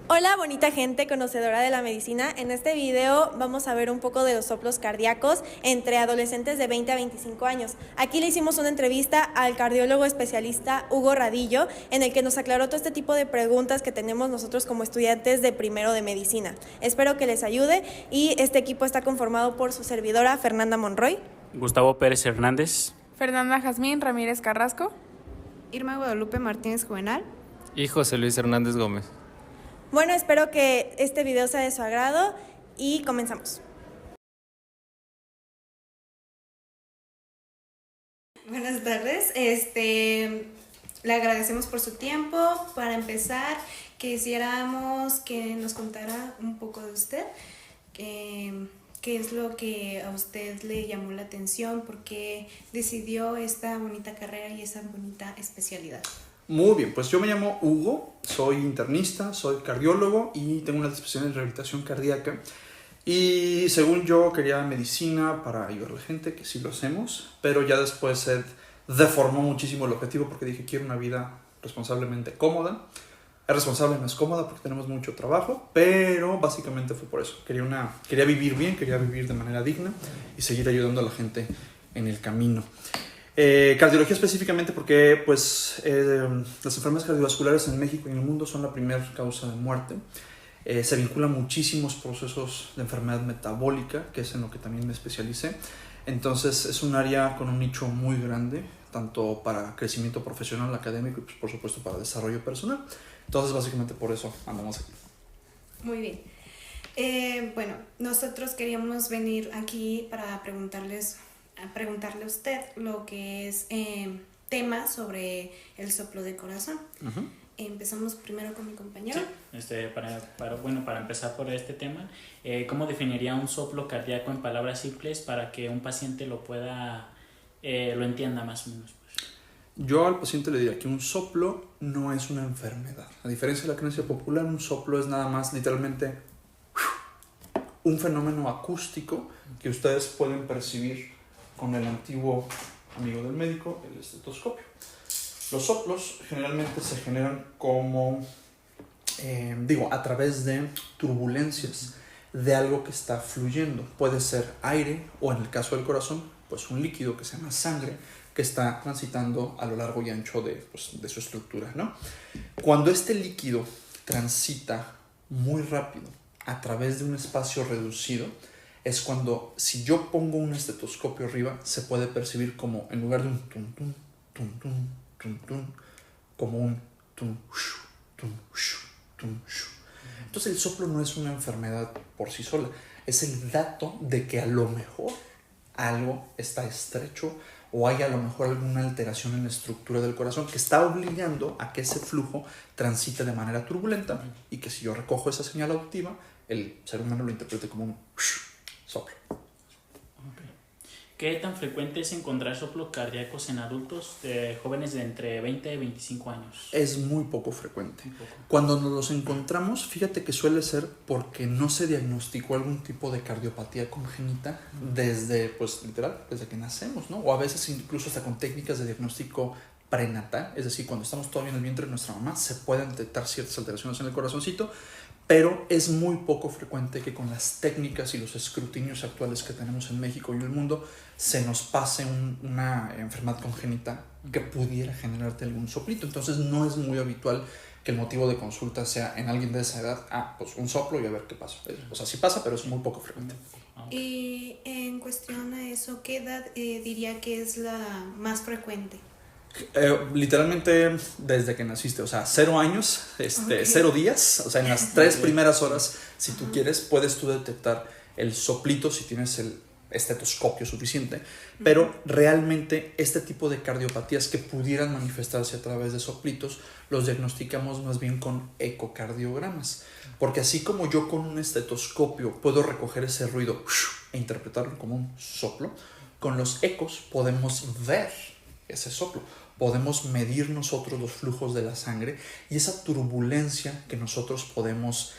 Hola bonita gente conocedora de la medicina, en este video vamos a ver un poco de los soplos cardíacos entre adolescentes de 20 a 25 años. Aquí le hicimos una entrevista al cardiólogo especialista Hugo Radillo, en el que nos aclaró todo este tipo de preguntas que tenemos nosotros como estudiantes de primero de medicina. Espero que les ayude y este equipo está conformado por su servidora Fernanda Monroy, Gustavo Pérez Hernández Fernanda Jazmín Ramírez Carrasco, Irma Guadalupe Martínez Juvenal y José Luis Hernández Gómez. Bueno, espero que este video sea de su agrado y comenzamos. Buenas tardes, le agradecemos por su tiempo. Para empezar, quisiéramos que nos contara un poco de usted, qué es lo que a usted le llamó la atención, por qué decidió esta bonita carrera y esa bonita especialidad. Muy bien, pues yo me llamo Hugo, soy internista, soy cardiólogo y tengo una especialidad en rehabilitación cardíaca. Y según yo quería medicina para ayudar a la gente, que sí lo hacemos, pero ya después se deformó muchísimo el objetivo porque dije quiero una vida responsablemente cómoda. Es responsable, no es cómoda porque tenemos mucho trabajo, pero básicamente fue por eso. Quería vivir bien, quería vivir de manera digna y seguir ayudando a la gente en el camino. Cardiología específicamente porque las enfermedades cardiovasculares en México y en el mundo son la primera causa de muerte. Se vinculan muchísimos procesos de enfermedad metabólica, que es en lo que también me especialicé. Entonces es un área con un nicho muy grande, tanto para crecimiento profesional, académico y pues, por supuesto para desarrollo personal. Entonces básicamente por eso andamos aquí. Muy bien. Bueno, nosotros queríamos venir aquí para preguntarle a usted lo que es tema sobre el soplo de corazón. Uh-huh. Empezamos primero con mi compañero. Sí, para empezar por este tema, ¿cómo definiría un soplo cardíaco en palabras simples para que un paciente lo entienda más o menos? Yo al paciente le diría que un soplo no es una enfermedad. A diferencia de la creencia popular, un soplo es nada más literalmente un fenómeno acústico que ustedes pueden percibir con el antiguo amigo del médico, el estetoscopio. Los soplos generalmente se generan como, a través de turbulencias de algo que está fluyendo. Puede ser aire o en el caso del corazón, pues un líquido que se llama sangre que está transitando a lo largo y ancho de su estructura, ¿no? Cuando este líquido transita muy rápido a través de un espacio reducido, es cuando, si yo pongo un estetoscopio arriba, se puede percibir como, en lugar de un tum tum, tum tum, tum tum, como un tum shu, tum shu, tum shu. Entonces el soplo no es una enfermedad por sí sola, es el dato de que a lo mejor algo está estrecho o hay a lo mejor alguna alteración en la estructura del corazón que está obligando a que ese flujo transite de manera turbulenta y que si yo recojo esa señal auditiva, el ser humano lo interprete como un soplo. Okay. ¿Qué tan frecuente es encontrar soplos cardíacos en adultos jóvenes de entre 20 y 25 años? Es muy poco frecuente. Muy poco. Cuando nos los encontramos, fíjate que suele ser porque no se diagnosticó algún tipo de cardiopatía congénita desde que nacemos, ¿no? O a veces incluso hasta con técnicas de diagnóstico prenatal, es decir, cuando estamos todavía en el vientre de nuestra mamá, se pueden detectar ciertas alteraciones en el corazoncito, pero es muy poco frecuente que con las técnicas y los escrutinios actuales que tenemos en México y en el mundo se nos pase una enfermedad congénita que pudiera generarte algún soplito. Entonces no es muy habitual que el motivo de consulta sea en alguien de esa edad, pues un soplo y a ver qué pasa. O sea, sí pasa, pero es muy poco frecuente. Y en cuestión a eso, ¿qué edad diría que es la más frecuente? Literalmente desde que naciste, o sea, 0 años, Okay. 0 días, o sea, en las 3 primeras horas, si tú quieres, puedes tú detectar el soplito si tienes el estetoscopio suficiente, pero realmente este tipo de cardiopatías que pudieran manifestarse a través de soplitos los diagnosticamos más bien con ecocardiogramas, porque así como yo con un estetoscopio puedo recoger ese ruido e interpretarlo como un soplo, con los ecos podemos ver ese soplo. Podemos medir nosotros los flujos de la sangre y esa turbulencia que nosotros podemos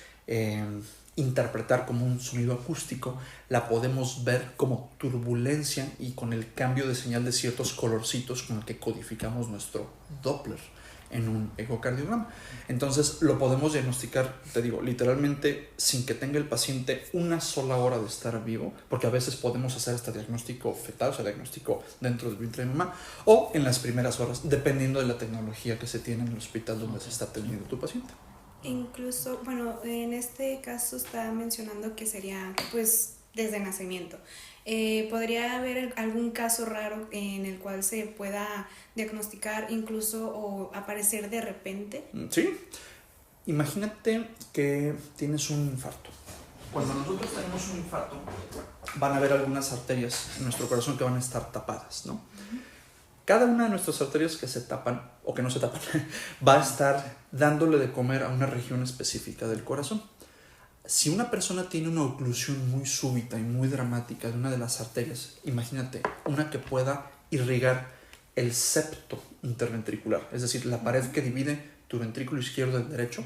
interpretar como un sonido acústico, la podemos ver como turbulencia y con el cambio de señal de ciertos colorcitos con el que codificamos nuestro Doppler en un ecocardiograma. Entonces lo podemos diagnosticar, te digo, literalmente sin que tenga el paciente una sola hora de estar vivo, porque a veces podemos hacer este diagnóstico fetal, o sea, diagnóstico dentro del vientre de mamá, o en las primeras horas, dependiendo de la tecnología que se tiene en el hospital donde se está atendiendo tu paciente. Incluso, bueno, en este caso está mencionando que sería pues desde nacimiento. ¿Podría haber algún caso raro en el cual se pueda diagnosticar incluso o aparecer de repente? Sí, imagínate que tienes un infarto. Cuando nosotros tenemos un infarto, van a haber algunas arterias en nuestro corazón que van a estar tapadas, ¿no? Cada una de nuestras arterias que se tapan o que no se tapan va a estar dándole de comer a una región específica del corazón. Si una persona tiene una oclusión muy súbita y muy dramática de una de las arterias, imagínate, una que pueda irrigar el septo interventricular, es decir, la pared que divide tu ventrículo izquierdo del derecho,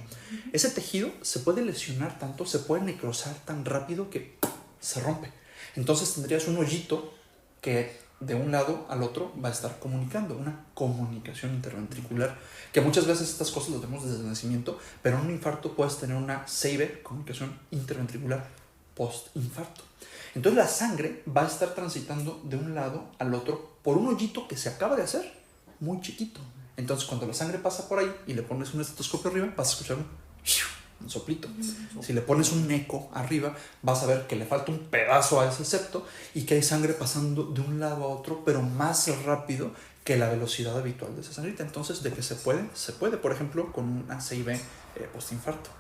ese tejido se puede lesionar tanto, se puede necrosar tan rápido que se rompe. Entonces tendrías un hoyito que de un lado al otro va a estar comunicando, una comunicación interventricular, que muchas veces estas cosas las vemos desde el nacimiento, pero en un infarto puedes tener una CIV, comunicación interventricular post-infarto. Entonces la sangre va a estar transitando de un lado al otro por un hoyito que se acaba de hacer, muy chiquito. Entonces cuando la sangre pasa por ahí y le pones un estetoscopio arriba, vas a escuchar un soplito. Si le pones un eco arriba, vas a ver que le falta un pedazo a ese septo y que hay sangre pasando de un lado a otro, pero más rápido que la velocidad habitual de esa sangrita. Entonces, de que se puede, por ejemplo, con una CIV postinfarto.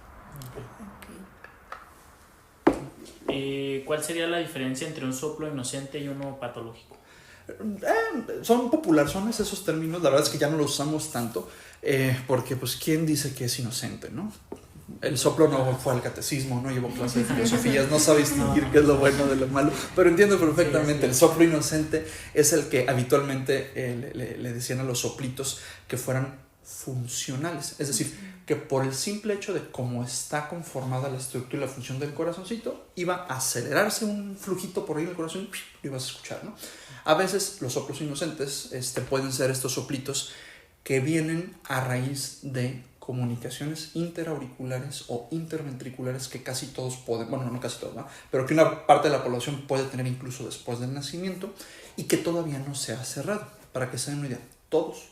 ¿Cuál sería la diferencia entre un soplo inocente y uno patológico? Son populares esos términos, la verdad es que ya no los usamos tanto, porque pues quién dice que es inocente, ¿no? El soplo no fue al catecismo, no llevó clase de filosofías, no sabe distinguir qué es lo bueno de lo malo, pero entiendo perfectamente, el soplo inocente es el que habitualmente le decían a los soplitos que fueran funcionales, es decir, que por el simple hecho de cómo está conformada la estructura y la función del corazoncito, iba a acelerarse un flujito por ahí en el corazón y lo ibas a escuchar, ¿no? A veces los soplos inocentes pueden ser estos soplitos que vienen a raíz de comunicaciones interauriculares o interventriculares que casi todos pueden, bueno, no casi todos, ¿no? Pero que una parte de la población puede tener incluso después del nacimiento y que todavía no se ha cerrado. Para que se den una idea, todos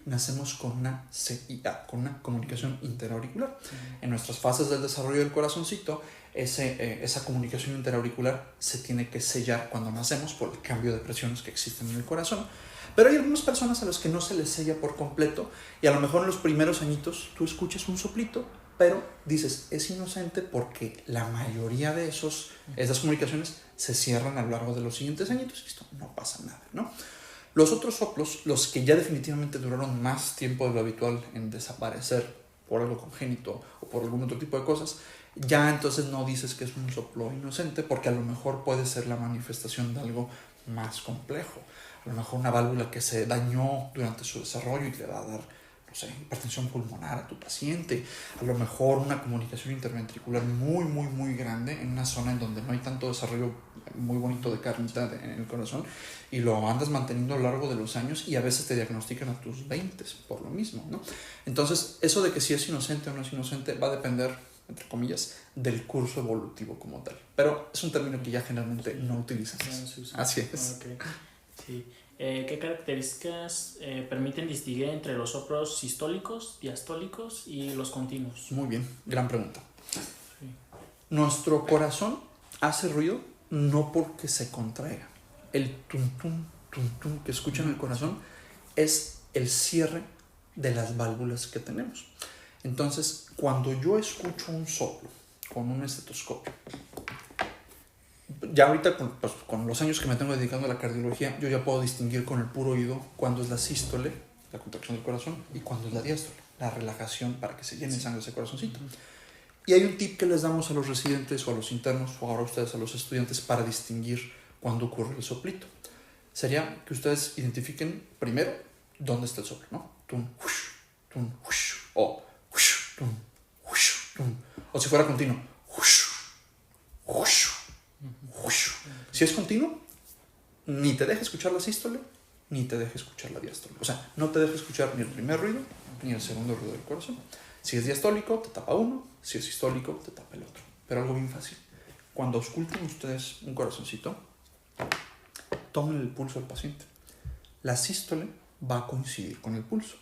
nacemos con una CIA, con una comunicación interauricular. En nuestras fases del desarrollo del corazoncito, esa comunicación interauricular se tiene que sellar cuando nacemos por el cambio de presiones que existen en el corazón. Pero hay algunas personas a las que no se les sella por completo y a lo mejor en los primeros añitos tú escuchas un soplito, pero dices, es inocente porque la mayoría de esas comunicaciones se cierran a lo largo de los siguientes añitos y esto no pasa nada, ¿no? Los otros soplos, los que ya definitivamente duraron más tiempo de lo habitual en desaparecer por algo congénito o por algún otro tipo de cosas, ya entonces no dices que es un soplo inocente porque a lo mejor puede ser la manifestación de algo más complejo. A lo mejor una válvula que se dañó durante su desarrollo y le va a dar, no sé, hipertensión pulmonar a tu paciente. A lo mejor una comunicación interventricular muy grande en una zona en donde no hay tanto desarrollo muy bonito de carnita en el corazón y lo andas manteniendo a lo largo de los años y a veces te diagnostican a tus 20 por lo mismo, ¿no? Entonces, eso de que si es inocente o no es inocente va a depender, entre comillas, del curso evolutivo como tal. Pero es un término que ya generalmente no utilizamos. Así es. Okay. Sí. ¿Qué características permiten distinguir entre los soplos sistólicos, diastólicos y los continuos? Muy bien, gran pregunta. Sí. Nuestro corazón hace ruido no porque se contraiga. El tum tum que escuchan en el corazón es el cierre de las válvulas que tenemos. Entonces, cuando yo escucho un soplo con un estetoscopio, ya ahorita con los años que me tengo dedicando a la cardiología, yo ya puedo distinguir con el puro oído cuándo es la sístole, la contracción del corazón, y cuándo es la diástole, la relajación para que se llene de sangre ese corazoncito. Y hay un tip que les damos a los residentes o a los internos, o ahora ustedes a los estudiantes, para distinguir cuándo ocurre el soplito. Sería que ustedes identifiquen primero dónde está el soplo, ¿no? Tum, hush, o hush, tum, hush, tum. o si fuera continuo. Si es continuo, ni te deja escuchar la sístole, ni te deja escuchar la diástole. O sea, no te deja escuchar ni el primer ruido, ni el segundo ruido del corazón. Si es diastólico, te tapa uno. Si es sistólico, te tapa el otro. Pero algo bien fácil. Cuando ausculten ustedes un corazoncito, tomen el pulso al paciente. La sístole va a coincidir con el pulso.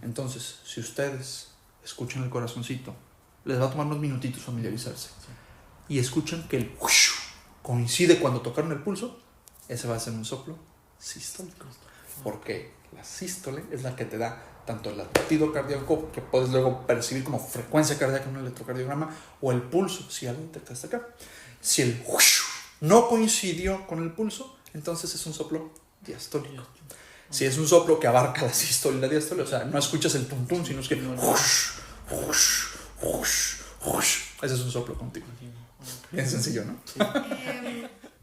Entonces, si ustedes escuchan el corazoncito, les va a tomar unos minutitos familiarizarse. Y escuchan que el coincide cuando tocaron el pulso, ese va a ser un soplo sistólico. Porque la sístole es la que te da tanto el latido cardíaco, que puedes luego percibir como frecuencia cardíaca en un electrocardiograma, o el pulso, si algo detectaste acá. Si el no coincidió con el pulso, entonces es un soplo diastólico. Si es un soplo que abarca la sístole y la diástole, o sea, no escuchas el tum tum, sino es que ese es un soplo continuo. Bien sencillo, ¿no?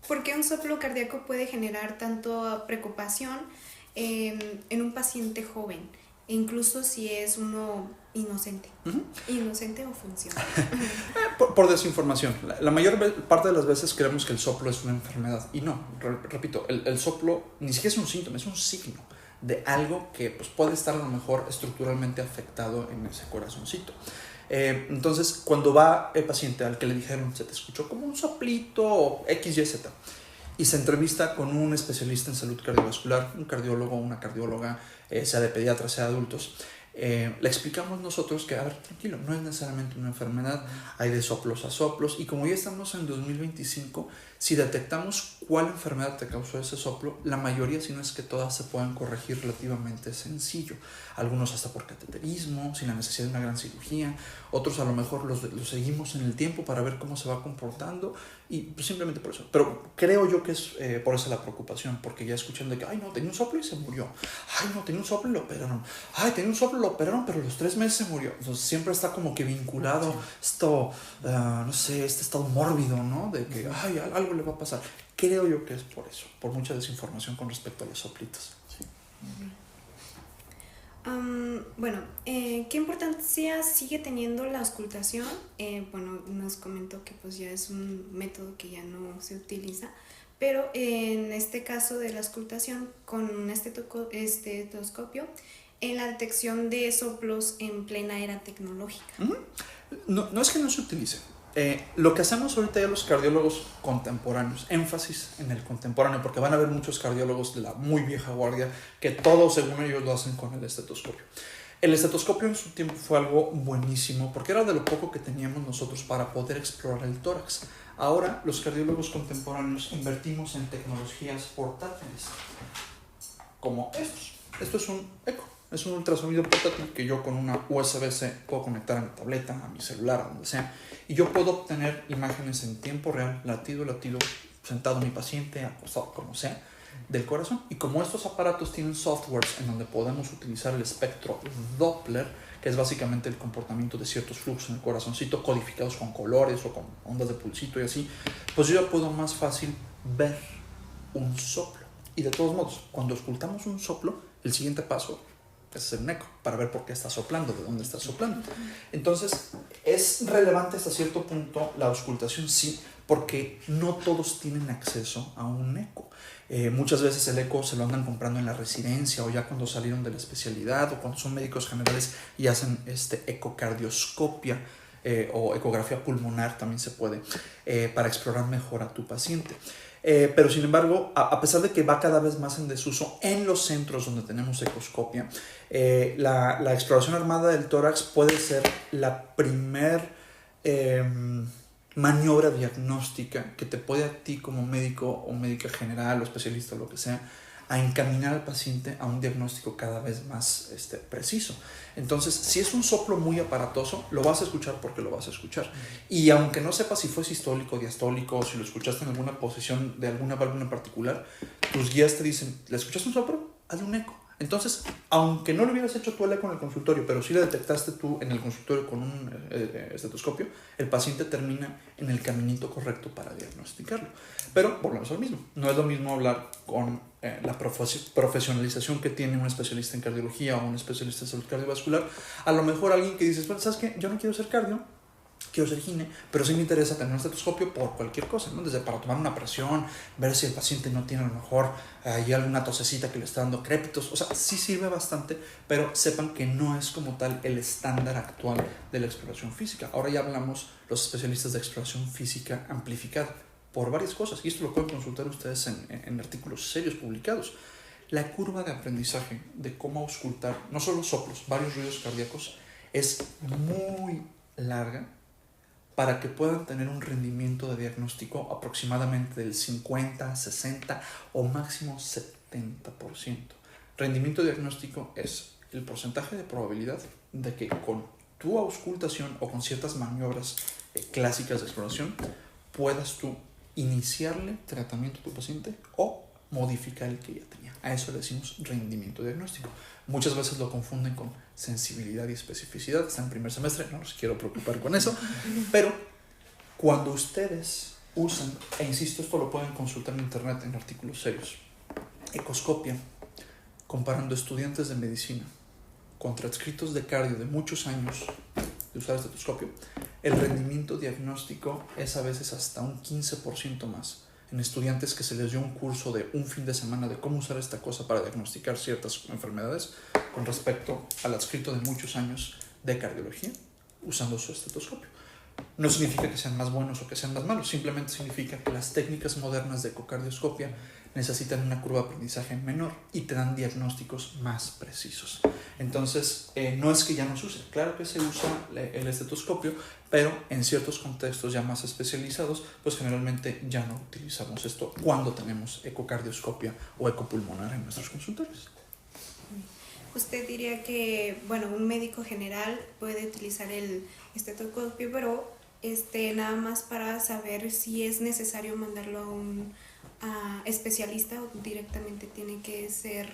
¿Por qué un soplo cardíaco puede generar tanto preocupación en un paciente joven? E incluso si es uno inocente. Inocente o funcional. Por desinformación. La mayor parte de las veces creemos que el soplo es una enfermedad. Y no, repito, el soplo ni siquiera es un síntoma, es un signo de algo que pues, puede estar a lo mejor estructuralmente afectado en ese corazoncito. Entonces, cuando va el paciente al que le dijeron, se te escuchó como un soplito X, Y, Z, y se entrevista con un especialista en salud cardiovascular, un cardiólogo, una cardióloga, sea de pediatras, sea de adultos, le explicamos nosotros que, a ver, tranquilo, no es necesariamente una enfermedad, hay de soplos a soplos, y como ya estamos en 2025, si detectamos cuál enfermedad te causó ese soplo, la mayoría, si no es que todas, se pueden corregir relativamente sencillo. Algunos hasta por cateterismo, sin la necesidad de una gran cirugía, otros a lo mejor los seguimos en el tiempo para ver cómo se va comportando, y pues simplemente por eso. Pero creo yo que es por eso la preocupación, porque ya escuchan de que, ay no, tenía un soplo y se murió, ay no, tenía un soplo y lo operaron, ay, tenía un soplo y lo operaron, pero a los 3 meses se murió. Entonces siempre está como que vinculado esto, no sé, este estado mórbido, ¿no? De que, ay, algo le va a pasar. Creo yo que es por eso, por mucha desinformación con respecto a los soplitos. Sí. Bueno, ¿qué importancia sigue teniendo la auscultación? Bueno, nos comentó que pues ya es un método que ya no se utiliza, pero en este caso de la auscultación con un estetoscopio, en la detección de soplos en plena era tecnológica. No es que no se utilice. Lo que hacemos ahorita ya los cardiólogos contemporáneos, énfasis en el contemporáneo, porque van a haber muchos cardiólogos de la muy vieja guardia que todo según ellos lo hacen con el estetoscopio. El estetoscopio en su tiempo fue algo buenísimo porque era de lo poco que teníamos nosotros para poder explorar el tórax. Ahora los cardiólogos contemporáneos invertimos en tecnologías portátiles como estos. Esto es un eco. Es un ultrasonido portátil que yo con una USB-C puedo conectar a mi tableta, a mi celular, a donde sea. Y yo puedo obtener imágenes en tiempo real, latido, sentado mi paciente, acostado, como sea, del corazón. Y como estos aparatos tienen softwares en donde podemos utilizar el espectro Doppler, que es básicamente el comportamiento de ciertos fluxos en el corazoncito, codificados con colores o con ondas de pulsito y así, pues yo ya puedo más fácil ver un soplo. Y de todos modos, cuando auscultamos un soplo, el siguiente paso es hacer un eco para ver por qué está soplando, de dónde está soplando. Entonces, es relevante hasta cierto punto la auscultación, sí, porque no todos tienen acceso a un eco. Muchas veces el eco se lo andan comprando en la residencia o ya cuando salieron de la especialidad o cuando son médicos generales y hacen ecocardioscopia o ecografía pulmonar también se puede para explorar mejor a tu paciente. Pero sin embargo, a pesar de que va cada vez más en desuso en los centros donde tenemos ecoscopia, la exploración armada del tórax puede ser la primer maniobra diagnóstica que te puede a ti como médico o médica general o especialista o lo que sea, a encaminar al paciente a un diagnóstico cada vez más preciso. Entonces, si es un soplo muy aparatoso, lo vas a escuchar porque lo vas a escuchar. Y aunque no sepas si fue sistólico, diastólico, o si lo escuchaste en alguna posición de alguna válvula en particular, tus guías te dicen, ¿le escuchaste un soplo? Hazle un eco. Entonces, aunque no lo hubieras hecho tú el eco en el consultorio, pero sí lo detectaste tú en el consultorio con un estetoscopio, el paciente termina en el caminito correcto para diagnosticarlo. Pero volvemos al mismo. No es lo mismo hablar con la profesionalización que tiene un especialista en cardiología o un especialista en salud cardiovascular. A lo mejor alguien que dice, bueno, ¿sabes qué? Yo no quiero ser cardio, quiero ser gine, pero sí me interesa tener un estetoscopio por cualquier cosa, ¿no? Desde para tomar una presión, ver si el paciente no tiene a lo mejor hay alguna tosecita que le está dando crépitos, o sea, sí sirve bastante, pero sepan que no es como tal el estándar actual de la exploración física. Ahora ya hablamos los especialistas de exploración física amplificada por varias cosas, y esto lo pueden consultar ustedes en artículos serios publicados. La curva de aprendizaje de cómo auscultar, no solo soplos, varios ruidos cardíacos, es muy larga para que puedan tener un rendimiento de diagnóstico aproximadamente del 50, 60 o máximo 70%. Rendimiento diagnóstico es el porcentaje de probabilidad de que con tu auscultación o con ciertas maniobras clásicas de exploración puedas tú iniciarle tratamiento a tu paciente o modificar el que ya tenía. A eso le decimos rendimiento diagnóstico. Muchas veces lo confunden con sensibilidad y especificidad. Está en primer semestre, no los quiero preocupar con eso. Pero cuando ustedes usan, e insisto, esto lo pueden consultar en internet en artículos serios, ecoscopia, comparando estudiantes de medicina con transcritos de cardio de muchos años de usar estetoscopio, el rendimiento diagnóstico es a veces hasta un 15% más en estudiantes que se les dio un curso de un fin de semana de cómo usar esta cosa para diagnosticar ciertas enfermedades con respecto al adscrito de muchos años de cardiología usando su estetoscopio. No significa que sean más buenos o que sean más malos, simplemente significa que las técnicas modernas de ecocardioscopia necesitan una curva de aprendizaje menor y te dan diagnósticos más precisos. Entonces, no es que ya no se use, claro que se usa el estetoscopio, pero en ciertos contextos ya más especializados, pues generalmente ya no utilizamos esto cuando tenemos ecocardioscopia o ecopulmonar en nuestros consultorios. Usted diría que, bueno, un médico general puede utilizar el estetoscopio, pero nada más para saber si es necesario mandarlo a un especialista o directamente tiene que ser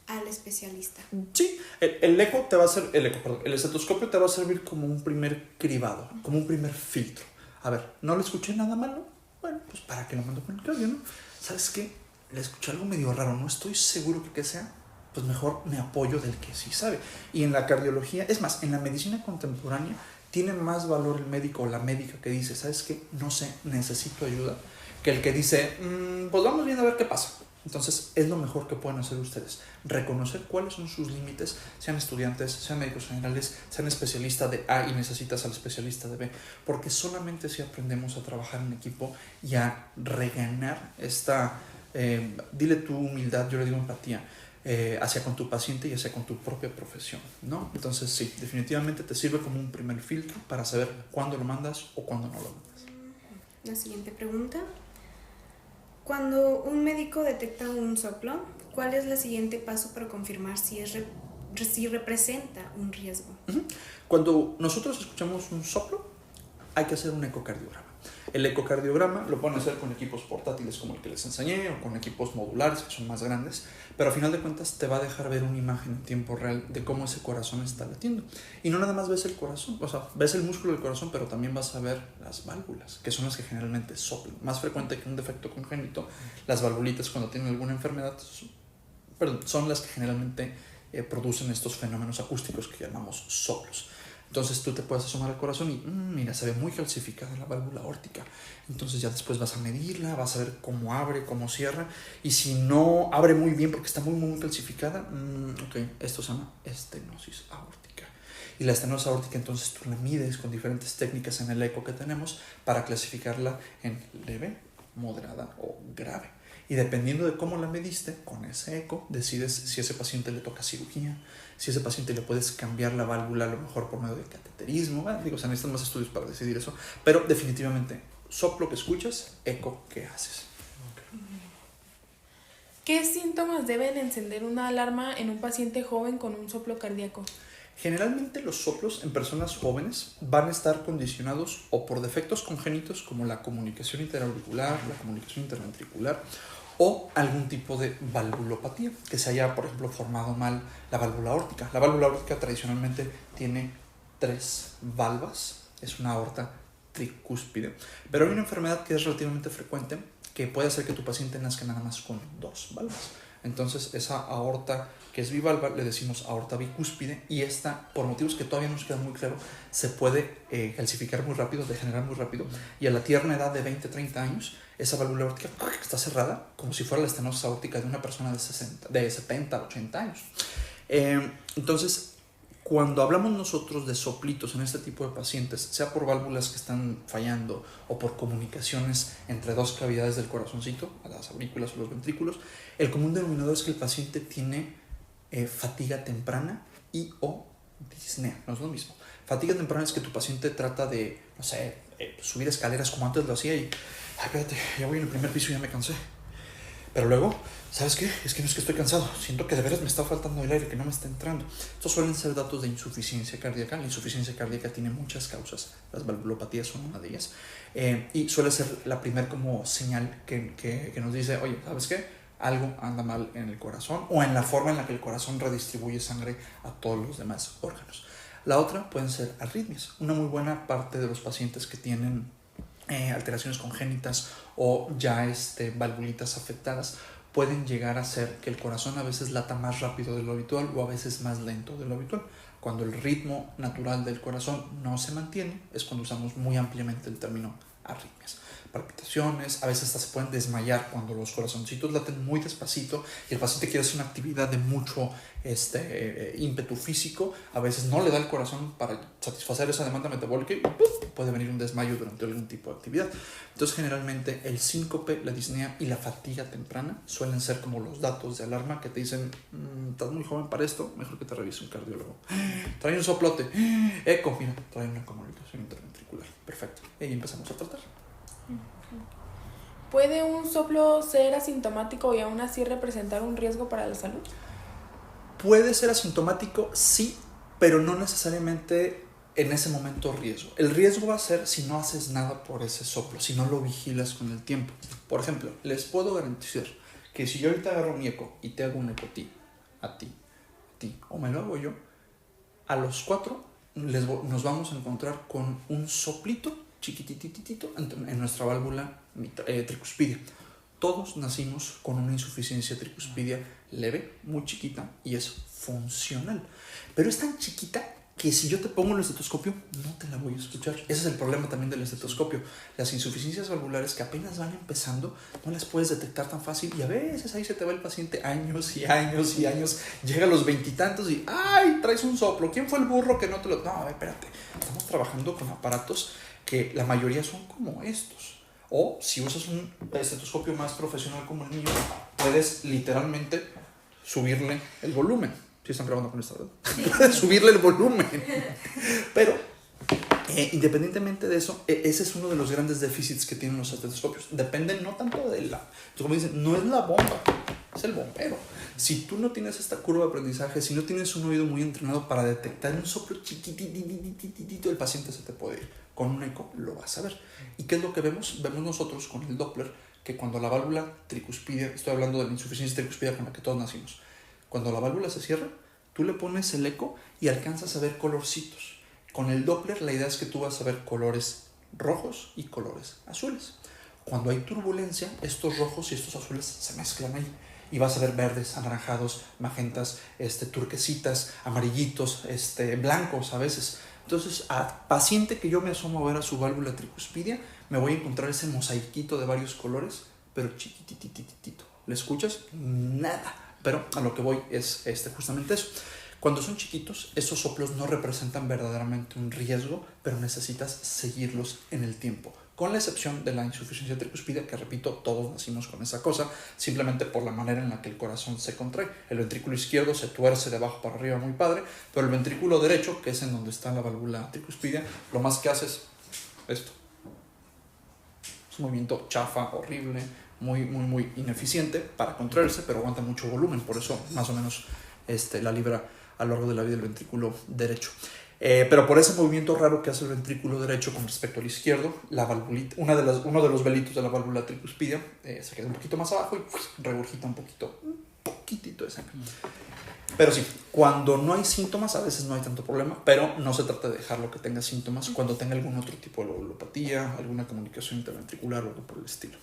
al especialista. Sí, el estetoscopio te va a servir como un primer cribado, como un primer filtro. A ver, no le escuché nada malo, bueno, pues para que lo mando con el cardio, ¿no? ¿Sabes qué? Le escuché algo medio raro, no estoy seguro que sea, pues mejor me apoyo del que sí sabe. Y en la cardiología, es más, en la medicina contemporánea, tiene más valor el médico o la médica que dice, ¿sabes qué? No sé, necesito ayuda, que el que dice, pues vamos viendo a ver qué pasa. Entonces, es lo mejor que pueden hacer ustedes, reconocer cuáles son sus límites, sean estudiantes, sean médicos generales, sean especialistas de A y necesitas al especialista de B, porque solamente si aprendemos a trabajar en equipo y a reganar esta, dile tu humildad, yo le digo empatía, hacia con tu paciente y hacia con tu propia profesión, ¿no? Entonces sí, definitivamente te sirve como un primer filtro para saber cuándo lo mandas o cuándo no lo mandas. La siguiente pregunta. Cuando un médico detecta un soplo, ¿cuál es el siguiente paso para confirmar si representa un riesgo? Cuando nosotros escuchamos un soplo, hay que hacer un ecocardiograma. El ecocardiograma lo pueden hacer con equipos portátiles como el que les enseñé o con equipos modulares que son más grandes, pero a final de cuentas te va a dejar ver una imagen en tiempo real de cómo ese corazón está latiendo. Y no nada más ves el corazón, o sea, ves el músculo del corazón, pero también vas a ver las válvulas, que son las que generalmente soplan. Más frecuente que un defecto congénito, las valvulitas cuando tienen alguna enfermedad, son las que generalmente producen estos fenómenos acústicos que llamamos soplos. Entonces tú te puedes asomar al corazón y mira, se ve muy calcificada la válvula aórtica. Entonces ya después vas a medirla, vas a ver cómo abre, cómo cierra. Y si no abre muy bien porque está muy, muy calcificada, esto se llama estenosis aórtica. Y la estenosis aórtica entonces tú la mides con diferentes técnicas en el eco que tenemos para clasificarla en leve, moderada o grave. Y dependiendo de cómo la mediste, con ese eco decides si a ese paciente le toca cirugía, si a ese paciente le puedes cambiar la válvula a lo mejor por medio del cateterismo. Se necesitan más estudios para decidir eso, pero definitivamente soplo que escuchas, eco que haces. ¿Qué síntomas deben encender una alarma en un paciente joven con un soplo cardíaco? Generalmente los soplos en personas jóvenes van a estar condicionados o por defectos congénitos como la comunicación interauricular, la comunicación interventricular o algún tipo de valvulopatía, que se haya, por ejemplo, formado mal la válvula aórtica. La válvula aórtica tradicionalmente tiene 3 valvas, es una aorta tricúspide, pero hay una enfermedad que es relativamente frecuente que puede hacer que tu paciente nazca nada más con 2 valvas. Entonces esa aorta que es bivalva le decimos aorta bicúspide, y esta, por motivos que todavía no nos queda muy claro, se puede calcificar muy rápido, degenerar muy rápido, y a la tierna edad de 20-30 años esa válvula aórtica está cerrada como si fuera la estenosis aórtica de una persona de 70-80 años. Entonces, cuando hablamos nosotros de soplitos en este tipo de pacientes, sea por válvulas que están fallando o por comunicaciones entre dos cavidades del corazoncito, las aurículas o los ventrículos, el común denominador es que el paciente tiene fatiga temprana y o disnea. No es lo mismo. Fatiga temprana es que tu paciente trata de, no sé, subir escaleras como antes lo hacía y, ay, espérate, ya voy en el primer piso y ya me cansé. Pero luego, ¿sabes qué? Es que no es que estoy cansado, siento que de veras me está faltando el aire, que no me está entrando. Estos suelen ser datos de insuficiencia cardíaca. La insuficiencia cardíaca tiene muchas causas, las valvulopatías son una de ellas, y suele ser la primera como señal que nos dice, oye, ¿sabes qué? Algo anda mal en el corazón o en la forma en la que el corazón redistribuye sangre a todos los demás órganos. La otra pueden ser arritmias. Una muy buena parte de los pacientes que tienen alteraciones congénitas o ya valvulitas afectadas pueden llegar a ser que el corazón a veces lata más rápido de lo habitual o a veces más lento de lo habitual. Cuando el ritmo natural del corazón no se mantiene es cuando usamos muy ampliamente el término arritmias. Palpitaciones, a veces hasta se pueden desmayar cuando los corazoncitos laten muy despacito y el paciente quiere hacer una actividad de mucho ímpetu físico, a veces no le da el corazón para satisfacer esa demanda metabólica y puede venir un desmayo durante algún tipo de actividad. Entonces generalmente el síncope, la disnea y la fatiga temprana suelen ser como los datos de alarma que te dicen, estás muy joven para esto, mejor que te revise un cardiólogo. Trae un soplote, eco, mira, trae una comunicación interventricular, perfecto, y ahí empezamos a tratar. ¿Puede un soplo ser asintomático y aún así representar un riesgo para la salud? Puede ser asintomático, sí, pero no necesariamente en ese momento riesgo. El riesgo va a ser si no haces nada por ese soplo, si no lo vigilas con el tiempo. Por ejemplo, les puedo garantizar que si yo ahorita agarro mi eco y te hago un eco a ti, o me lo hago yo, a los 4 nos vamos a encontrar con un soplito chiquitititito en nuestra válvula tricuspidia. Todos nacimos con una insuficiencia tricuspidia leve, muy chiquita, y es funcional. Pero es tan chiquita que si yo te pongo el estetoscopio, no te la voy a escuchar. Ese es el problema también del estetoscopio. Las insuficiencias valvulares que apenas van empezando, no las puedes detectar tan fácil y a veces ahí se te va el paciente años y años y años. Llega a los 20 y tantos y ¡ay! Traes un soplo. ¿Quién fue el burro que no te lo...? No, espérate. Estamos trabajando con aparatos que la mayoría son como estos. O si usas un estetoscopio más profesional como el mío, puedes literalmente subirle el volumen. ¿Sí están grabando con esta, verdad? Sí. Puedes subirle el volumen. Pero, independientemente de eso, ese es uno de los grandes déficits que tienen los estetoscopios. Depende no tanto de la... Como dicen, no es la bomba, es el bombero. Si tú no tienes esta curva de aprendizaje, si no tienes un oído muy entrenado para detectar un soplo chiquititititito, el paciente se te puede ir. Con un eco lo vas a ver. ¿Y qué es lo que vemos? Vemos nosotros con el Doppler que cuando la válvula tricuspidia, estoy hablando de la insuficiencia tricuspidia con la que todos nacimos, cuando la válvula se cierra, tú le pones el eco y alcanzas a ver colorcitos. Con el Doppler la idea es que tú vas a ver colores rojos y colores azules. Cuando hay turbulencia, estos rojos y estos azules se mezclan ahí. Y vas a ver verdes, anaranjados, magentas, turquesitas, amarillitos, blancos a veces. Entonces, a paciente que yo me asomo a ver a su válvula tricuspidia, me voy a encontrar ese mosaiquito de varios colores, pero chiquitititito. ¿Le escuchas? Nada. Pero a lo que voy es justamente eso. Cuando son chiquitos, esos soplos no representan verdaderamente un riesgo, pero necesitas seguirlos en el tiempo. Con la excepción de la insuficiencia tricuspidia, que repito, todos nacimos con esa cosa, simplemente por la manera en la que el corazón se contrae. El ventrículo izquierdo se tuerce de abajo para arriba muy padre, pero el ventrículo derecho, que es en donde está la válvula tricuspidia, lo más que hace es esto. Es un movimiento chafa, horrible, muy ineficiente para contraerse, pero aguanta mucho volumen, por eso más o menos la libra a lo largo de la vida del ventrículo derecho. Pero por ese movimiento raro que hace el ventrículo derecho con respecto al izquierdo, la valvulita, uno de los velitos de la válvula tricuspidia se queda un poquito más abajo y regurgita un poquitito de sangre. Pero sí, cuando no hay síntomas, a veces no hay tanto problema, pero no se trata de dejarlo que tenga síntomas cuando tenga algún otro tipo de valvulopatía, alguna comunicación interventricular o algo por el estilo.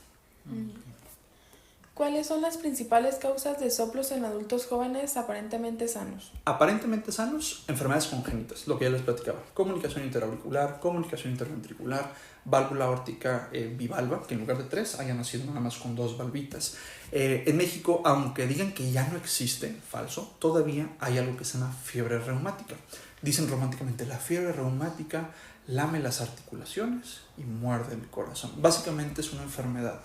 ¿Cuáles son las principales causas de soplos en adultos jóvenes aparentemente sanos? Aparentemente sanos, enfermedades congénitas, lo que ya les platicaba. Comunicación interauricular, comunicación interventricular, válvula aórtica bivalva, que en lugar de 3 haya nacido nada más con 2 valvitas. En México, aunque digan que ya no existe, falso, todavía hay algo que se llama fiebre reumática. Dicen románticamente, la fiebre reumática lame las articulaciones y muerde el corazón. Básicamente es una enfermedad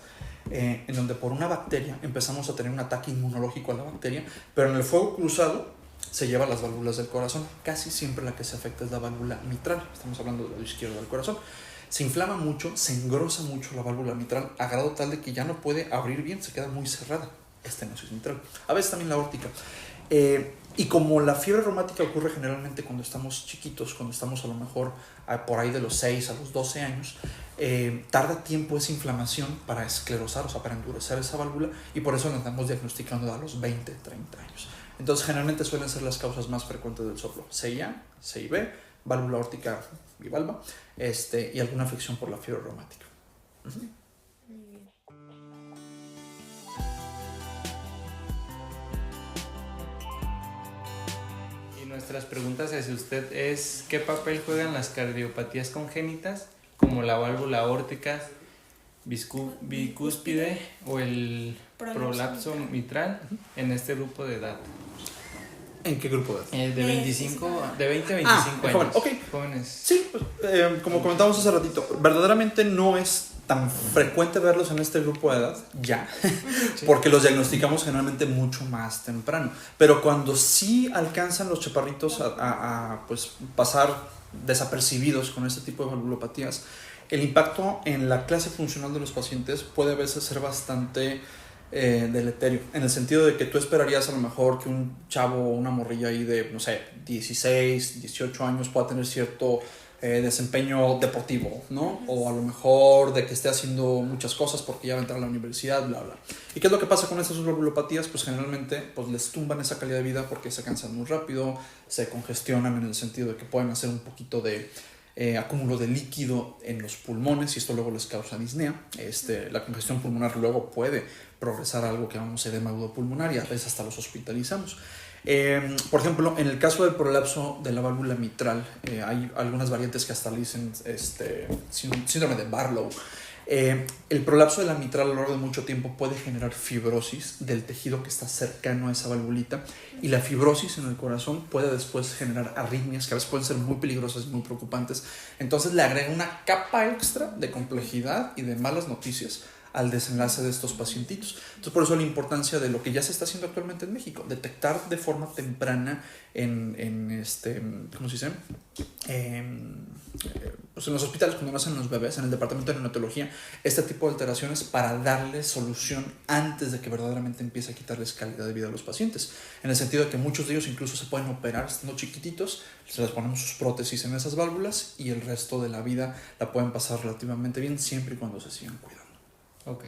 en donde por una bacteria empezamos a tener un ataque inmunológico a la bacteria, pero en el fuego cruzado se lleva las válvulas del corazón. Casi siempre la que se afecta es la válvula mitral, estamos hablando del lado izquierdo del corazón. Se inflama mucho, se engrosa mucho la válvula mitral a grado tal de que ya no puede abrir bien, se queda muy cerrada. Estenosis mitral, a veces también la aórtica. Y como la fiebre reumática ocurre generalmente cuando estamos chiquitos, cuando estamos a lo mejor por ahí de los 6 a los 12 años, tarda tiempo esa inflamación para esclerosar, o sea, para endurecer esa válvula, y por eso la andamos diagnosticando a los 20, 30 años. Entonces, generalmente suelen ser las causas más frecuentes del soplo: CIA, CIB, válvula aórtica bivalva, y alguna afección por la fiebre reumática. Nuestras preguntas hacia usted es: ¿qué papel juegan las cardiopatías congénitas como la válvula aórtica bicúspide o el prolapso mitral en este grupo de edad? ¿En qué grupo de edad? De 20 a 25 años. Joven, ok. Jóvenes. Sí, pues, como comentábamos hace ratito, verdaderamente no es tan frecuente verlos en este grupo de edad, ya, porque los diagnosticamos generalmente mucho más temprano. Pero cuando sí alcanzan los chaparritos a pues, pasar desapercibidos con este tipo de valvulopatías, el impacto en la clase funcional de los pacientes puede a veces ser bastante deleterio, en el sentido de que tú esperarías a lo mejor que un chavo o una morrilla ahí de, no sé, 16, 18 años pueda tener cierto desempeño deportivo, ¿no? O a lo mejor de que esté haciendo muchas cosas porque ya va a entrar a la universidad, bla, bla. ¿Y qué es lo que pasa con estas valvulopatías? Pues generalmente pues, les tumban esa calidad de vida porque se cansan muy rápido, se congestionan en el sentido de que pueden hacer un poquito de acúmulo de líquido en los pulmones y esto luego les causa disnea. La congestión pulmonar luego puede progresar a algo que llamamos edema agudo pulmonar y a veces hasta los hospitalizamos. Por ejemplo, en el caso del prolapso de la válvula mitral, hay algunas variantes que hasta le dicen síndrome de Barlow. El prolapso de la mitral a lo largo de mucho tiempo puede generar fibrosis del tejido que está cercano a esa valvulita, y la fibrosis en el corazón puede después generar arritmias que a veces pueden ser muy peligrosas y muy preocupantes. Entonces le agrega una capa extra de complejidad y de malas noticias al desenlace de estos pacientitos. Entonces, por eso la importancia de lo que ya se está haciendo actualmente en México, detectar de forma temprana ¿cómo se dice? Pues en los hospitales, cuando nacen los bebés, en el departamento de neonatología, este tipo de alteraciones para darles solución antes de que verdaderamente empiece a quitarles calidad de vida a los pacientes. En el sentido de que muchos de ellos incluso se pueden operar estando chiquititos, se les ponemos sus prótesis en esas válvulas y el resto de la vida la pueden pasar relativamente bien siempre y cuando se sigan cuidando. Ok.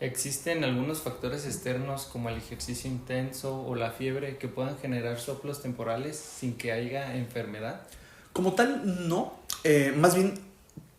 ¿Existen algunos factores externos como el ejercicio intenso o la fiebre que puedan generar soplos temporales sin que haya enfermedad? Como tal, no. Más bien,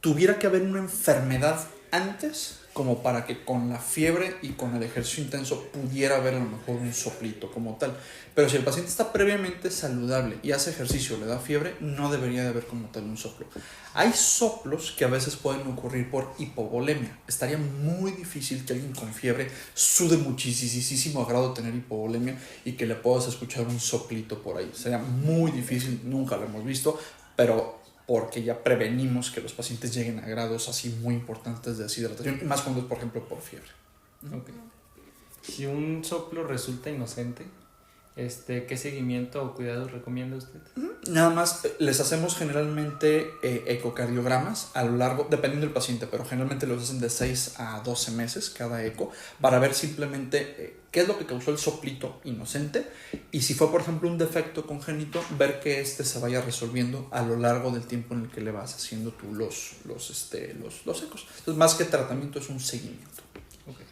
tuviera que haber una enfermedad antes como para que con la fiebre y con el ejercicio intenso pudiera haber a lo mejor un soplito como tal. Pero si el paciente está previamente saludable y hace ejercicio, le da fiebre, no debería de haber como tal un soplo. Hay soplos que a veces pueden ocurrir por hipovolemia. Estaría muy difícil que alguien con fiebre sude muchísimo a grado de tener hipovolemia y que le puedas escuchar un soplito por ahí. Sería muy difícil, nunca lo hemos visto, pero porque ya prevenimos que los pacientes lleguen a grados así muy importantes de deshidratación, y más cuando es, por ejemplo, por fiebre. Okay. Si un soplo resulta inocente, ¿qué seguimiento o cuidados recomienda usted? Nada más les hacemos generalmente ecocardiogramas a lo largo, dependiendo del paciente, pero generalmente los hacen de 6 a 12 meses cada eco para ver simplemente qué es lo que causó el soplito inocente, y si fue, por ejemplo, un defecto congénito, ver que se vaya resolviendo a lo largo del tiempo en el que le vas haciendo tú los ecos. Entonces, más que tratamiento, es un seguimiento. Okay.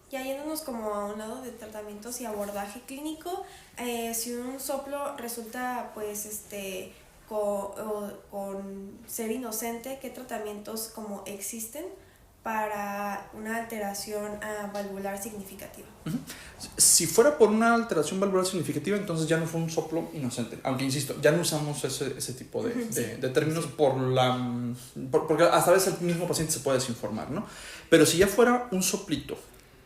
Ya yéndonos como a un lado de tratamientos y abordaje clínico, si un soplo resulta pues con ser inocente, ¿qué tratamientos como existen para una alteración valvular significativa? Si fuera por una alteración valvular significativa, entonces ya no fue un soplo inocente. Aunque, insisto, ya no usamos ese tipo de términos porque hasta a veces el mismo paciente se puede desinformar, ¿no? Pero si ya fuera un soplito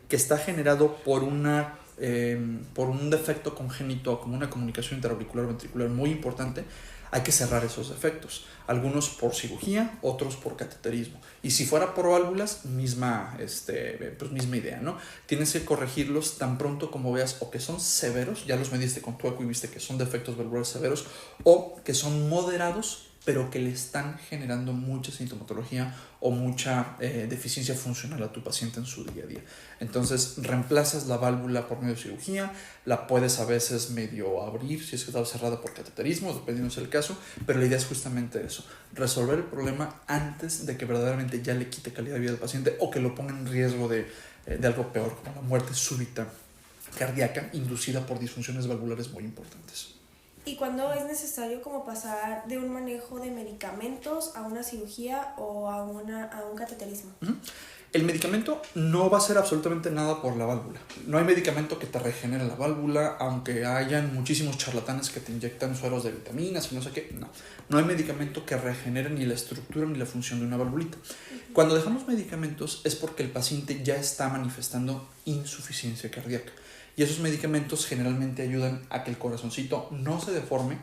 que está generado por un defecto congénito, como una comunicación interauricular ventricular muy importante, hay que cerrar esos defectos. Algunos por cirugía, otros por cateterismo. Y si fuera por válvulas, misma idea, ¿no? Tienes que corregirlos tan pronto como veas o que son severos, ya los mediste con tu eco y viste que son defectos valvulares severos, o que son moderados, pero que le están generando mucha sintomatología o mucha deficiencia funcional a tu paciente en su día a día. Entonces reemplazas la válvula por medio de cirugía, la puedes a veces medio abrir si es que está cerrada por cateterismo, dependiendo del caso, pero la idea es justamente eso, resolver el problema antes de que verdaderamente ya le quite calidad de vida al paciente o que lo ponga en riesgo de algo peor, como la muerte súbita cardíaca inducida por disfunciones valvulares muy importantes. ¿Y cuándo es necesario como pasar de un manejo de medicamentos a una cirugía o a un cateterismo? El medicamento no va a hacer absolutamente nada por la válvula. No hay medicamento que te regenere la válvula, aunque hayan muchísimos charlatanes que te inyectan sueros de vitaminas y no sé qué. No hay medicamento que regenere ni la estructura ni la función de una valvulita. Cuando dejamos medicamentos es porque el paciente ya está manifestando insuficiencia cardíaca. Y esos medicamentos generalmente ayudan a que el corazoncito no se deforme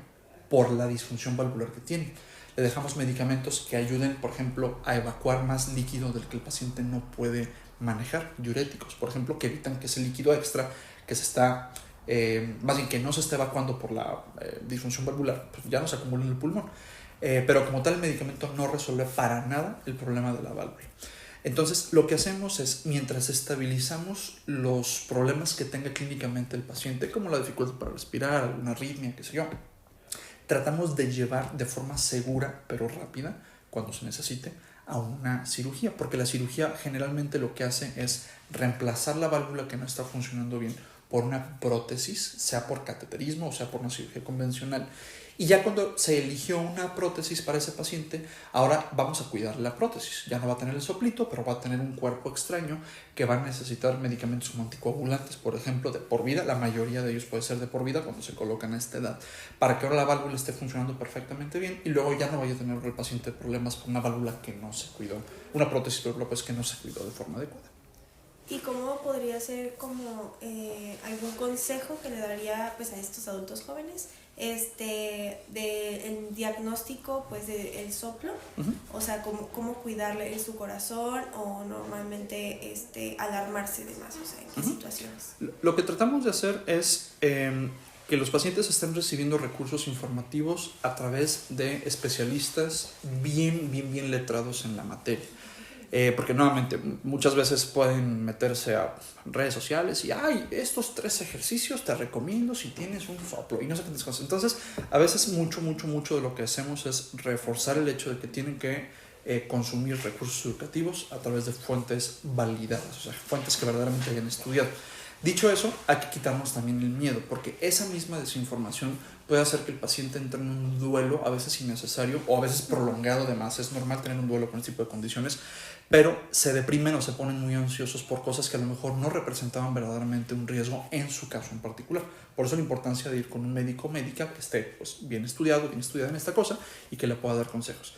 por la disfunción valvular que tiene. Le dejamos medicamentos que ayuden, por ejemplo, a evacuar más líquido del que el paciente no puede manejar. Diuréticos, por ejemplo, que evitan que ese líquido extra que se está, más bien que no se está evacuando por la disfunción valvular, pues ya no se acumula en el pulmón. Pero como tal, el medicamento no resuelve para nada el problema de la válvula. Entonces, lo que hacemos es, mientras estabilizamos los problemas que tenga clínicamente el paciente, como la dificultad para respirar, alguna arritmia, qué sé yo, tratamos de llevar de forma segura, pero rápida, cuando se necesite, a una cirugía, porque la cirugía generalmente lo que hace es reemplazar la válvula que no está funcionando bien por una prótesis, sea por cateterismo o sea por una cirugía convencional. Y ya cuando se eligió una prótesis para ese paciente, ahora vamos a cuidar la prótesis. Ya no va a tener el soplito, pero va a tener un cuerpo extraño que va a necesitar medicamentos como anticoagulantes, por ejemplo, de por vida. La mayoría de ellos puede ser de por vida cuando se colocan a esta edad, para que ahora la válvula esté funcionando perfectamente bien y luego ya no vaya a tener el paciente problemas con una válvula que no se cuidó, una prótesis, por ejemplo, pues, que no se cuidó de forma adecuada. ¿Y cómo podría ser como algún consejo que le daría pues a estos adultos jóvenes del diagnóstico pues del soplo? O sea, cómo cuidarle su corazón o normalmente alarmarse de más, o sea, ¿en qué situaciones? Lo que tratamos de hacer es que los pacientes estén recibiendo recursos informativos a través de especialistas bien letrados en la materia. Porque nuevamente muchas veces pueden meterse a redes sociales y estos 3 ejercicios te recomiendo si tienes un soplo y no sé qué cosas. Entonces a veces mucho de lo que hacemos es reforzar el hecho de que tienen que consumir recursos educativos a través de fuentes validadas, o sea, fuentes que verdaderamente hayan estudiado. Dicho eso, hay que quitarnos también el miedo, porque esa misma desinformación puede hacer que el paciente entre en un duelo, a veces innecesario o a veces prolongado de más. Es normal tener un duelo con este tipo de condiciones, pero se deprimen o se ponen muy ansiosos por cosas que a lo mejor no representaban verdaderamente un riesgo en su caso en particular. Por eso la importancia de ir con un médico o médica que esté pues, bien estudiado en esta cosa y que le pueda dar consejos.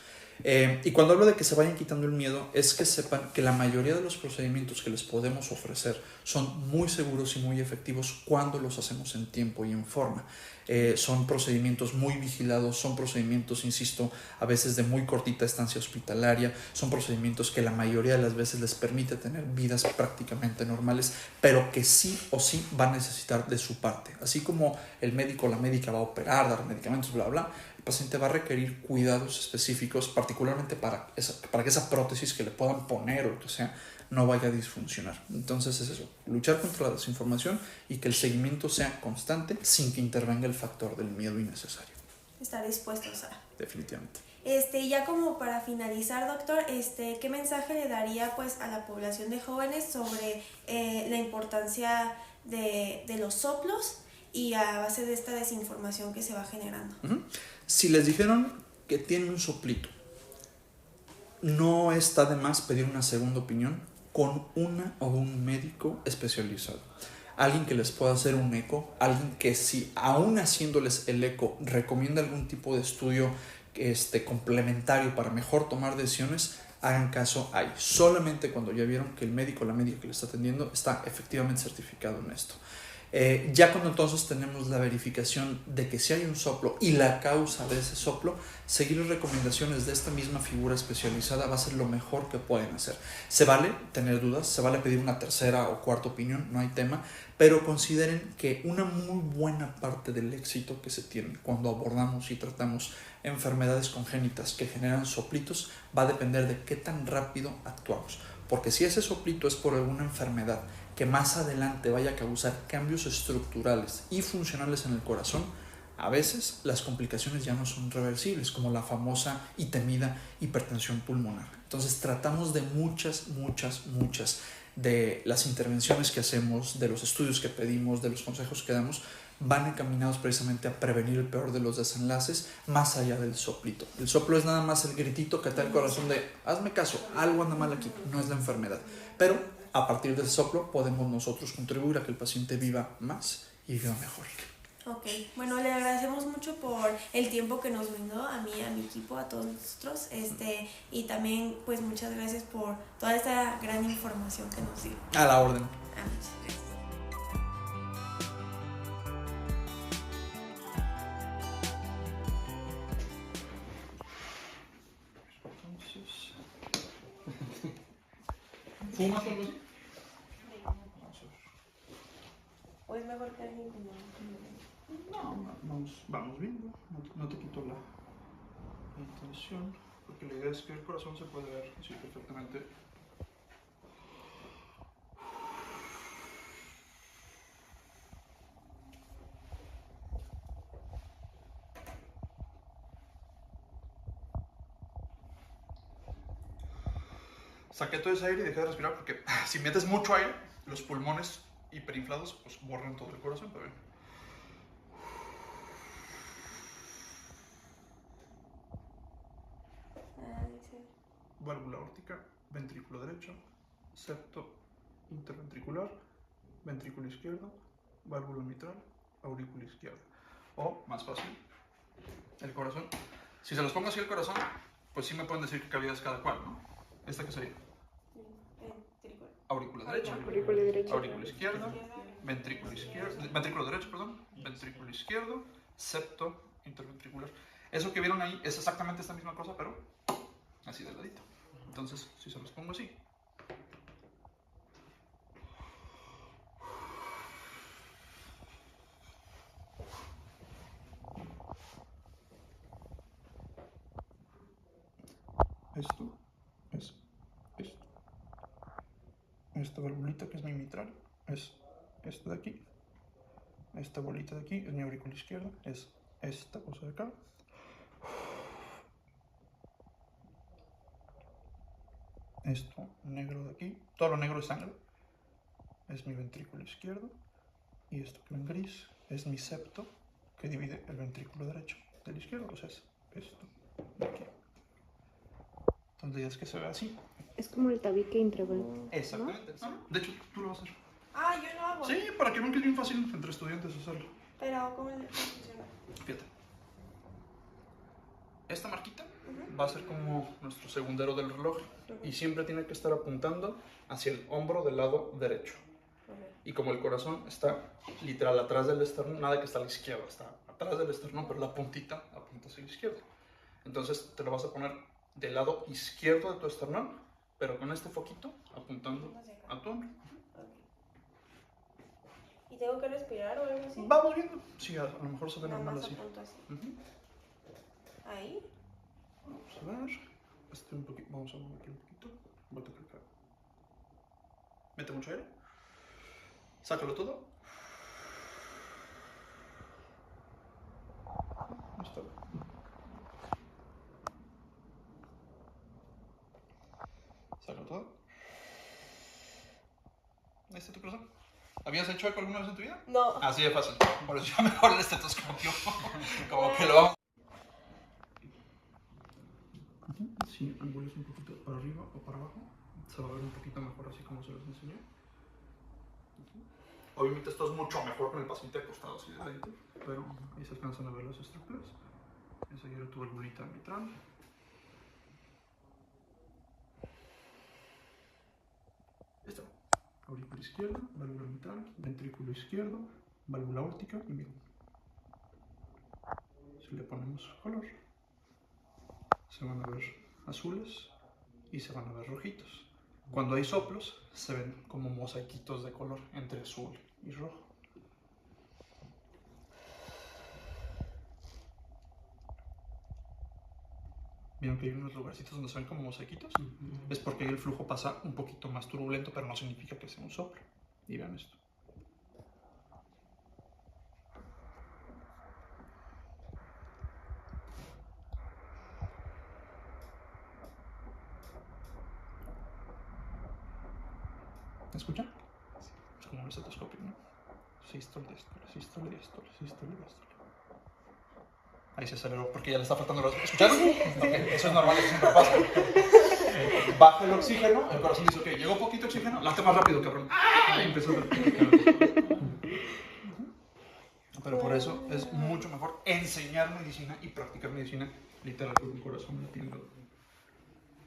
Y cuando hablo de que se vayan quitando el miedo, es que sepan que la mayoría de los procedimientos que les podemos ofrecer son muy seguros y muy efectivos cuando los hacemos en tiempo y en forma. Son procedimientos muy vigilados, son procedimientos, insisto, a veces de muy cortita estancia hospitalaria, son procedimientos que la mayoría de las veces les permite tener vidas prácticamente normales, pero que sí o sí va a necesitar de su parte. Así como el médico o la médica va a operar, dar medicamentos, bla, bla, el paciente va a requerir cuidados específicos, particularmente para que esa prótesis que le puedan poner o lo que sea, no vaya a disfuncionar. Entonces es eso, luchar contra la desinformación y que el seguimiento sea constante sin que intervenga el factor del miedo innecesario. Estar dispuestos a... Definitivamente. Ya como para finalizar, doctor, ¿qué mensaje le daría pues a la población de jóvenes sobre la importancia de los soplos y a base de esta desinformación que se va generando? Si les dijeron que tienen un soplito no está de más pedir una segunda opinión con una o un médico especializado. Alguien que les pueda hacer un eco, alguien que si aún haciéndoles el eco recomienda algún tipo de estudio complementario para mejor tomar decisiones, hagan caso ahí. Solamente cuando ya vieron que el médico o la médica que le está atendiendo está efectivamente certificado en esto. Ya cuando entonces tenemos la verificación de que si hay un soplo y la causa de ese soplo, seguir las recomendaciones de esta misma figura especializada va a ser lo mejor que pueden hacer. Se vale tener dudas, se vale pedir una tercera o cuarta opinión, no hay tema, pero consideren que una muy buena parte del éxito que se tiene cuando abordamos y tratamos enfermedades congénitas que generan soplitos va a depender de qué tan rápido actuamos. Porque si ese soplito es por alguna enfermedad que más adelante vaya a causar cambios estructurales y funcionales en el corazón, a veces las complicaciones ya no son reversibles, como la famosa y temida hipertensión pulmonar. Entonces tratamos de muchas de las intervenciones que hacemos, de los estudios que pedimos, de los consejos que damos, van encaminados precisamente a prevenir el peor de los desenlaces más allá del soplito. El soplo es nada más el gritito que te da el corazón de hazme caso, algo anda mal aquí, no es la enfermedad. Pero a partir del soplo podemos nosotros contribuir a que el paciente viva más y viva mejor. Ok, bueno, le agradecemos mucho por el tiempo que nos brindó a mí, a mi equipo, a todos nosotros, y también pues muchas gracias por toda esta gran información que nos dio. A la orden. Muchas gracias. ¿Fumas algo así? ¿O es mejor que alguien como... No, vamos viendo, no te quito la intención, porque la idea es que el corazón se puede ver así perfectamente. Saqué todo ese aire y dejé de respirar porque si metes mucho aire, los pulmones hiperinflados pues borran todo el corazón también. Válvula aórtica, ventrículo derecho, septo interventricular, ventrículo izquierdo, válvula mitral, aurícula izquierda. O, más fácil, el corazón. Si se los pongo así el corazón, pues sí me pueden decir qué cavidad es cada cual, ¿no? ¿Esta qué sería? Aurícula derecha, aurícula izquierda, ventrículo derecho, ventrículo izquierdo, septo interventricular. Eso que vieron ahí es exactamente esta misma cosa, pero así de ladito. Entonces, si se los pongo así. Esto es esto. Esta valvulita que es mi mitral es esta de aquí. Esta bolita de aquí es mi aurícula izquierda, es esta cosa de acá. Esto negro de aquí, todo lo negro es sangre, es mi ventrículo izquierdo, y esto que en gris es mi septo que divide el ventrículo derecho del izquierdo, o sea es esto de aquí. Entonces es que se ve así. Es como el tabique intraventricular. Exactamente. ¿No? De hecho, tú lo vas a hacer. Ah, yo lo hago. Sí, para que vean que es bien fácil entre estudiantes hacerlo. Pero, ¿cómo funciona? Fíjate. Esta marquita va a ser como nuestro segundero del reloj y siempre tiene que estar apuntando hacia el hombro del lado derecho. Y como el corazón está literal atrás del esternón, nada que está a la izquierda, está atrás del esternón, pero la puntita apunta hacia la izquierda. Entonces te lo vas a poner del lado izquierdo de tu esternón, pero con este foquito apuntando a tu hombro. ¿Y tengo que respirar o algo así? Vamos viendo. Sí, a lo mejor se ve normal así. Ahí. Vamos a ver. Un poquito. Vamos a mover aquí un poquito. Voy a tocar acá. Mete mucho aire. Sácalo todo. Está bien. Sácalo todo. ¿Este es tu corazón? ¿Habías hecho eco alguna vez en tu vida? No. Así de fácil. Por eso ya mejor el estetoscopio. Como que lo vamos. Sí, si angulas un poquito para arriba o para abajo, se va a ver un poquito mejor así como se los enseñé. Obviamente esto es mucho mejor con el paciente acostado así de ladito, pero ahí se alcanzan a ver las estructuras. Enseguida tu valvulita mitral. Esto. Aurícula izquierda, válvula mitral, ventrículo izquierdo, válvula aórtica y miembro. Si le ponemos color, se van a ver azules y se van a ver rojitos. Cuando hay soplos, se ven como mosaiquitos de color entre azul y rojo. ¿Vieron que hay unos lugarcitos donde se ven como mosaiquitos? Es porque ahí el flujo pasa un poquito más turbulento, pero no significa que sea un soplo. Y vean esto. ¿Me escuchan? Es como un estetoscopio, ¿no? Sístole, diástole, sístole, diástole, sístole, diástole. Ahí se aceleró porque ya le está faltando los... ¿Escucharon? Okay, eso es normal, eso siempre pasa. Baja el oxígeno, el corazón dice, ok, llegó poquito oxígeno, late más rápido, cabrón. Ahí empezó a... Pero por eso es mucho mejor enseñar medicina y practicar medicina literal con un corazón latiendo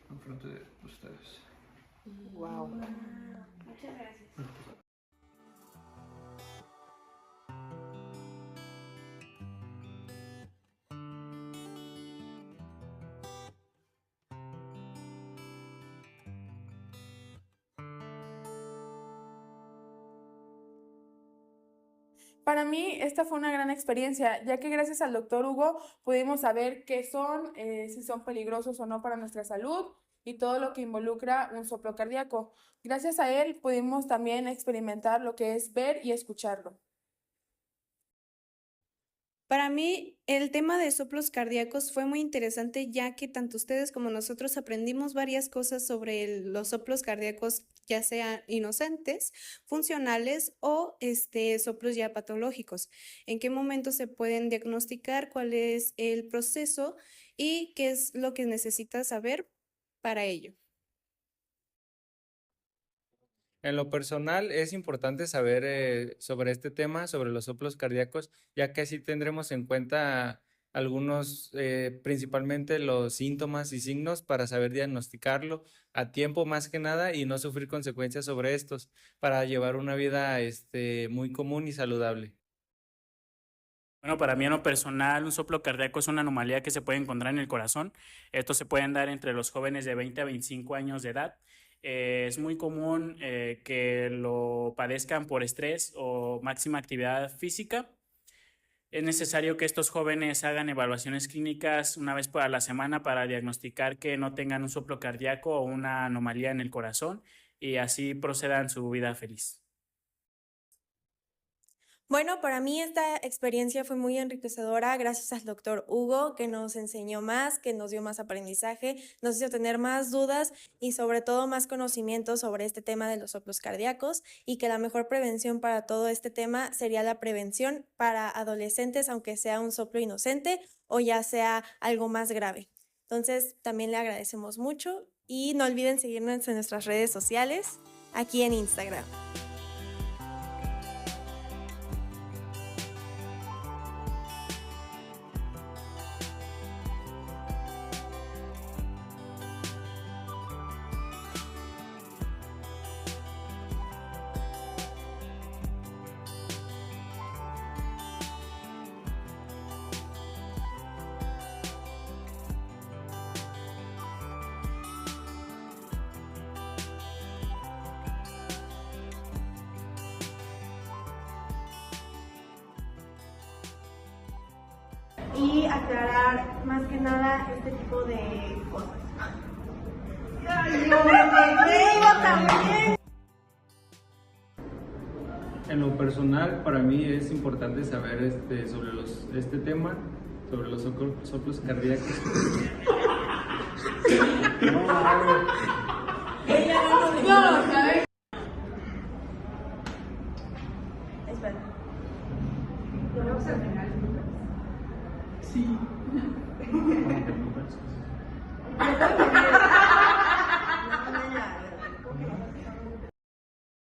enfrente de ustedes. Wow. Muchas gracias. Para mí esta fue una gran experiencia, ya que gracias al doctor Hugo pudimos saber qué son, si son peligrosos o no para nuestra salud y todo lo que involucra un soplo cardíaco. Gracias a él pudimos también experimentar lo que es ver y escucharlo. Para mí, el tema de soplos cardíacos fue muy interesante, ya que tanto ustedes como nosotros aprendimos varias cosas sobre los soplos cardíacos, ya sean inocentes, funcionales o soplos ya patológicos. En qué momento se pueden diagnosticar, cuál es el proceso y qué es lo que necesitas saber para ello. En lo personal es importante saber sobre este tema, sobre los soplos cardíacos, ya que así tendremos en cuenta algunos, principalmente los síntomas y signos para saber diagnosticarlo a tiempo más que nada y no sufrir consecuencias sobre estos, para llevar una vida muy común y saludable. Bueno, para mí en lo personal, un soplo cardíaco es una anomalía que se puede encontrar en el corazón. Estos se pueden dar entre los jóvenes de 20 a 25 años de edad. Es muy común que lo padezcan por estrés o máxima actividad física. Es necesario que estos jóvenes hagan evaluaciones clínicas una vez a la semana para diagnosticar que no tengan un soplo cardíaco o una anomalía en el corazón y así procedan su vida feliz. Bueno, para mí esta experiencia fue muy enriquecedora gracias al doctor Hugo, que nos enseñó más, que nos dio más aprendizaje, nos hizo tener más dudas y sobre todo más conocimiento sobre este tema de los soplos cardíacos y que la mejor prevención para todo este tema sería la prevención para adolescentes, aunque sea un soplo inocente o ya sea algo más grave. Entonces, también le agradecemos mucho y no olviden seguirnos en nuestras redes sociales, aquí en Instagram. Y aclarar más que nada este tipo de cosas. ¡Ay, yo me creo también! En lo personal, para mí es importante saber sobre este tema, sobre los soplos cardíacos. No, ¿sabes? Espera. Sí.